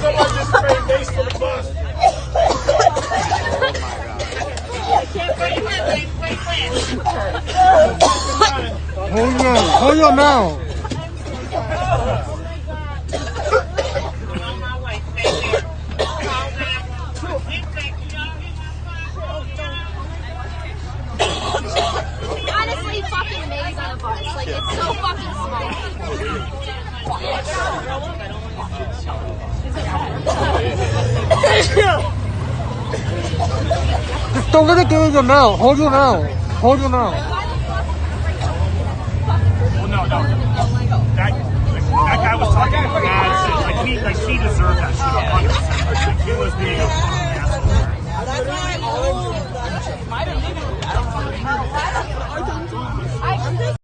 Someone just sprayed mace for the bus. Hold your mouth. Honestly, fucking maze on a bus. Like, it's so fucking small. Just don't let it get in your mouth. Hold your mouth. Hold your mouth. Well, no. That guy was talking mad shit. Like he deserved that shit 100%. Like, he was being a